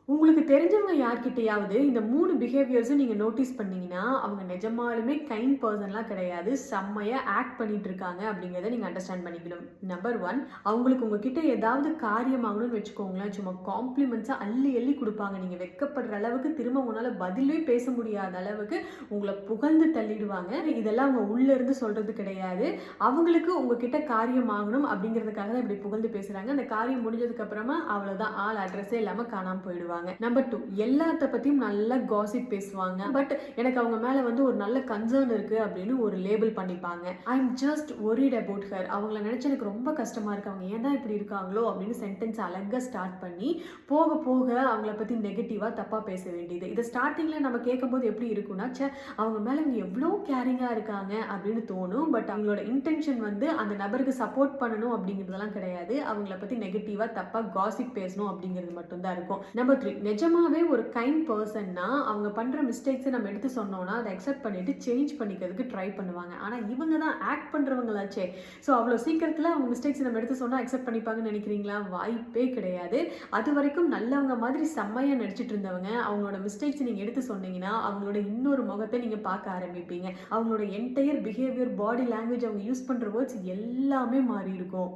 உங்களுக்கு தெரிஞ்சவங்க யார்கிட்டயாவது இந்த 3 பிஹேவியர்ஸும் நீங்க நோட்டீஸ் பண்ணீங்கன்னா, அவங்க நிஜமாலுமே கைண்ட் பெர்சன்லாம் கிடையாது. செம்மையா ஆக்ட் பண்ணிட்டு இருக்காங்க அப்படிங்கிறத நீங்க அண்டர்ஸ்டாண்ட் பண்ணிக்கணும். நம்பர் 1 அவங்களுக்கு உங்ககிட்ட ஏதாவது காரியமாகணும்னு வச்சுக்கோங்களேன், சும்மா காம்ப்ளிமெண்ட்ஸா அள்ளி அள்ளி குடுப்பாங்க. நீங்க வெட்கப்படுற அளவுக்கு திரும்ப உங்களால பதிலே பேச முடியாத அளவுக்கு உங்கள புகழ்ந்து தள்ளிடுவாங்க. இதெல்லாம் அவங்க உள்ள இருந்து சொல்றது கிடையாது. அவங்களுக்கு உங்ககிட்ட காரியம் ஆகணும் அப்படிங்கிறதுக்காக தான் இப்படி புகழ்ந்து பேசுறாங்க. அந்த காரியம் முடிஞ்சதுக்கு அப்புறமா அவ்வளவுதான், ஆள் அட்ரஸே இல்லாம காணாம போயிடுவாங்க. நம்பர் 2 எல்லாத்த பத்தியும் நல்லா காசிப் பேசுவாங்க. பட் எனக்கு அவங்க மேல வந்து ஒரு நல்ல கன்சர்ன் இருக்கு அப்படின்னு ஒரு லேபிள் பண்ணிப்பாங்க. I am just worried about her. அவங்கள நினைச்சு எனக்கு ரொம்ப கஷ்டமா இருக்கு. அவங்க ஏன் தான் இப்படி இருக்காங்களோ அப்படின்னு சென்டென்ஸ் அழகா ஸ்டார்ட் பண்ணி போக போக அவங்கள பத்தி நெகட்டிவா தப்பா பேச வேண்டியது. இதை ஸ்டார்டிங்ல நம்ம கேட்கும்போது எப்படி இருக்கும்னா, ச்சே அவங்க மேல இவங்க எவ்வளோ கேரிங்கா இருக்காங்க அப்படின்னு தோணும். பட் அவங்களோட இன்டென்ஷன் வந்து அந்த நபருக்கு சப்போர்ட் பண்ணணும் அப்படிங்கிறதெல்லாம் கிடையாது. அவங்கள பத்தி நெகட்டிவா தப்பா காசிப் பேசணும் அப்படிங்கிறது மட்டும்தான் இருக்கும். நம்பர் 3 நிஜமாவே ஒரு கைண்ட் பர்சன்னா அவங்க பண்ற மிஸ்டேக்ஸை நம்ம எடுத்து சொன்னோம்னா அதை அக்செப்ட் பண்ணிட்டு சேஞ்ச் பண்ணிக்கிறதுக்கு ட்ரை பண்ணுவாங்க. ஆனா இவங்க தான் ஆக்ட் பண்றவங்களாச்சே. ஸோ அவ்வளோ சீக்கிரத்தில் அவங்க மிஸ்டேக்ஸ் நம்ம எடுத்து சொன்னா அக்செப்ட் பண்ணிப்பாங்கன்னு நினைக்கிறீங்களா? வாய்ப்பே கிடையாது. அது வரைக்கும் நல்லவங்க மாதிரி செம்மையா நடிச்சிட்டு இருந்தவங்க அவங்களோட மிஸ்டேக்ஸ் நீங்க எடுத்து சொன்னீங்கன்னா அவங்களோட இன்னொரு முகத்தை நீங்க பார்க்க ஆரம்பிப்பீங்க. அவங்களோட என்டையர் பிஹேவியர், பாடி லாங்குவேஜ், அவங்க யூஸ் பண்ற வேர்ட்ஸ் எல்லாமே மாறி இருக்கும்.